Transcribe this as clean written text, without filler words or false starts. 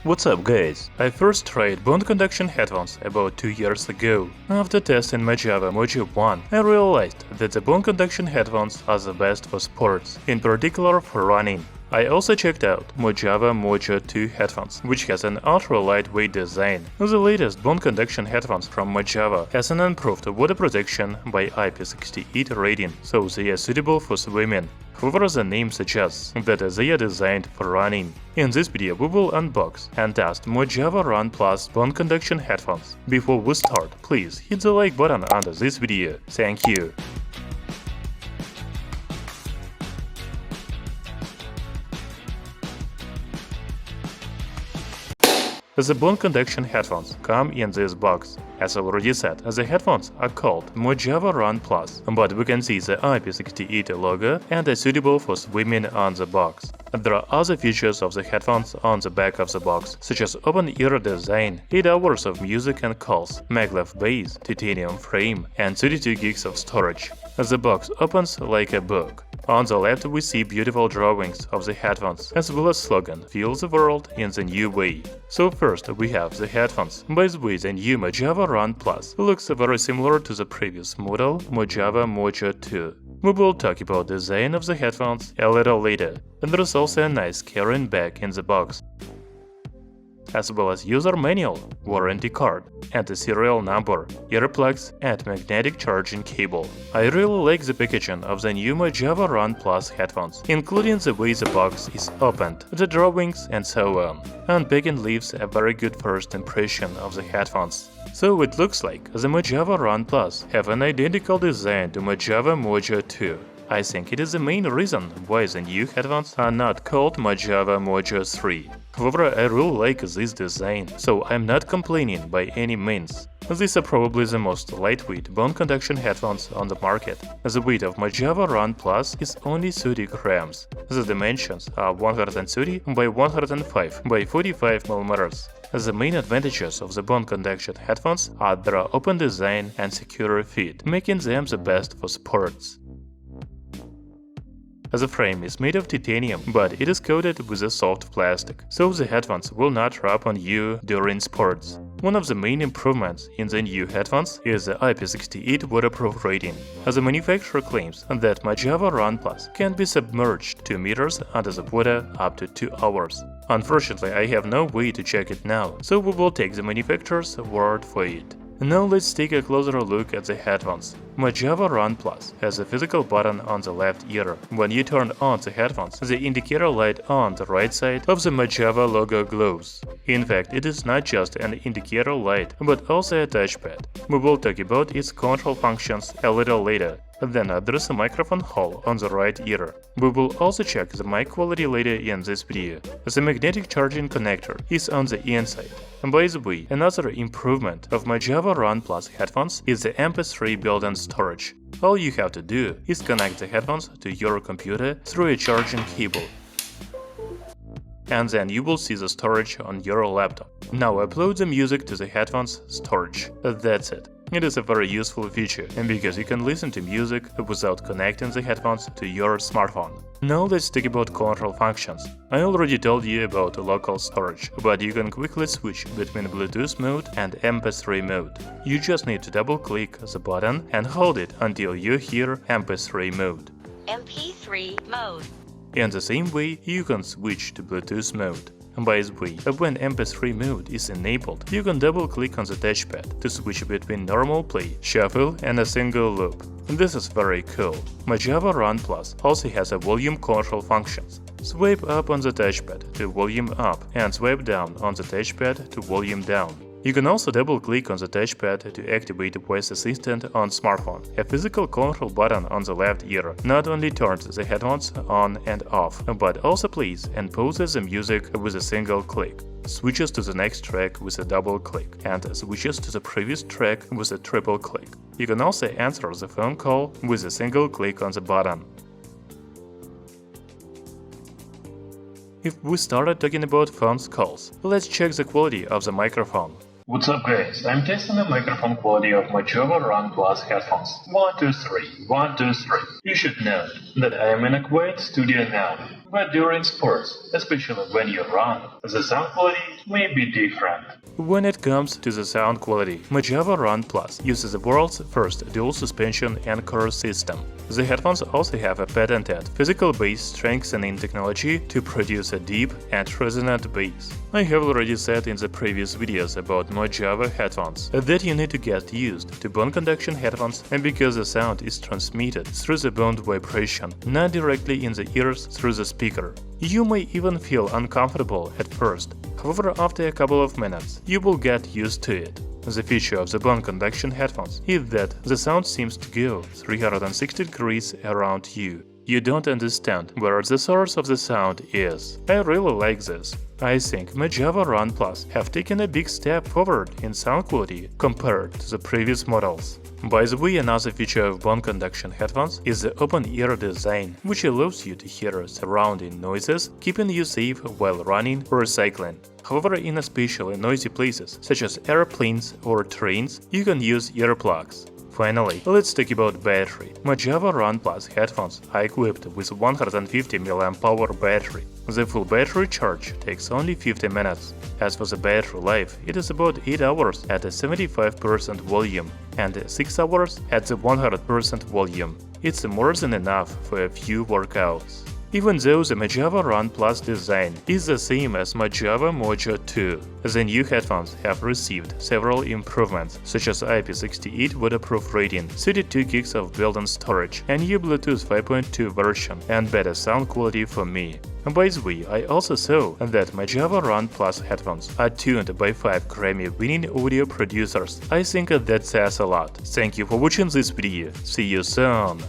What's up guys? I first tried bone conduction headphones about 2 years ago. After testing Mojawa Run, I realized that the bone conduction headphones are the best for sports, in particular for running. I also checked out Moja 2 headphones, which has an ultra-lightweight design. The latest bone conduction headphones from Mojawa has an improved water protection by IP68 rating, so they are suitable for swimming. However, the name suggests that they are designed for running. In this video, we will unbox and test Mojawa Run Plus bone conduction headphones. Before we start, please hit the like button under this video. Thank you. The bone conduction headphones come in this box. As already said, the headphones are called Mojawa Run Plus, but we can see the IP68 logo and are suitable for swimming on the box. There are other features of the headphones on the back of the box, such as open-ear design, 8 hours of music and calls, maglev base, titanium frame, and 32 gigs of storage. The box opens like a book. On the left we see beautiful drawings of the headphones, as well as slogan "Feel the world in the new way." So first we have the headphones. By the way, the new Mojawa Run Plus looks very similar to the previous model Moja 2. We will talk about the design of the headphones a little later. And there's also a nice carrying bag in the box, as well as user manual, warranty card, and a serial number, earplugs, and magnetic charging cable. I really like the packaging of the new Mojawa Run Plus headphones, including the way the box is opened, the drawings, and so on. Unpacking leaves a very good first impression of the headphones. So it looks like the Mojawa Run Plus have an identical design to Moja 2. I think it is the main reason why the new headphones are not called Moja 3. However, I really like this design, so I'm not complaining by any means. These are probably the most lightweight bone conduction headphones on the market. The weight of Mojawa Run Plus is only 30 grams. The dimensions are 130 by 105 by 45 mm. The main advantages of the bone conduction headphones are their open design and secure fit, making them the best for sports. The frame is made of titanium, but it is coated with a soft plastic, so the headphones will not rub on you during sports. One of the main improvements in the new headphones is the IP68 Waterproof rating. The manufacturer claims that Mojawa Run Plus can be submerged 2 meters under the water up to 2 hours. Unfortunately, I have no way to check it now, so we will take the manufacturer's word for it. Now let's take a closer look at the headphones. Mojawa Run Plus has a physical button on the left ear. When you turn on the headphones, the indicator light on the right side of the Mojawa logo glows. In fact, it is not just an indicator light, but also a touchpad. We will talk about its control functions a little later. Then there's a microphone hole on the right ear. We will also check the mic quality later in this video. The magnetic charging connector is on the inside. And by the way, another improvement of Mojawa Run Plus headphones is the MP3 built-in storage. All you have to do is connect the headphones to your computer through a charging cable, and then you will see the storage on your laptop. Now upload the music to the headphones storage. That's it. It is a very useful feature, and because you can listen to music without connecting the headphones to your smartphone. Now let's talk about control functions. I already told you about local storage, but you can quickly switch between Bluetooth mode and MP3 mode. You just need to double-click the button and hold it until you hear MP3 mode. MP3 mode. In the same way, you can switch to Bluetooth mode. By the way, when MP3 mode is enabled, you can double-click on the touchpad to switch between normal play, shuffle, and a single loop. This is very cool. Mojawa Run Plus also has a volume control functions. Swipe up on the touchpad to volume up and swipe down on the touchpad to volume down. You can also double-click on the touchpad to activate Voice Assistant on smartphone. A physical control button on the left ear not only turns the headphones on and off, but also plays and pauses the music with a single click, switches to the next track with a double click, and switches to the previous track with a triple click. You can also answer the phone call with a single click on the button. If we started talking about phone calls, let's check the quality of the microphone. What's up guys, I'm testing the microphone quality of Mojawa Run Plus headphones. 1, 2, 3, 1, 2, 3. You should know that I am in a quiet studio now, but during sports, especially when you run, the sound quality may be different. When it comes to the sound quality, Mojawa Run Plus uses the world's first dual suspension anchor system. The headphones also have a patented physical bass strengthening technology to produce a deep and resonant bass. I have already said in the previous videos about Mojawa headphones that you need to get used to bone conduction headphones, and because the sound is transmitted through the bone vibration, not directly in the ears through the speaker. You may even feel uncomfortable at first. However, after a couple of minutes, you will get used to it. The feature of the bone conduction headphones is that the sound seems to go 360 degrees around you. You don't understand where the source of the sound is. I really like this. I think Mojawa Run Plus have taken a big step forward in sound quality compared to the previous models. By the way, another feature of bone conduction headphones is the open-ear design, which allows you to hear surrounding noises, keeping you safe while running or cycling. However, in especially noisy places, such as airplanes or trains, you can use earplugs. Finally, let's talk about battery. Mojawa Run Plus headphones are equipped with 150 mAh battery. The full battery charge takes only 50 minutes. As for the battery life, it is about 8 hours at a 75% volume and 6 hours at the 100% volume. It's more than enough for a few workouts. Even though the Mojawa Run Plus design is the same as Mojawa Mojo 2, the new headphones have received several improvements, such as IP68 Waterproof rating, 32 gigs of built-in storage, a new Bluetooth 5.2 version, and better sound quality for me. By the way, I also saw that Mojawa Run Plus headphones are tuned by 5 Grammy-winning audio producers. I think that says a lot. Thank you for watching this video. See you soon!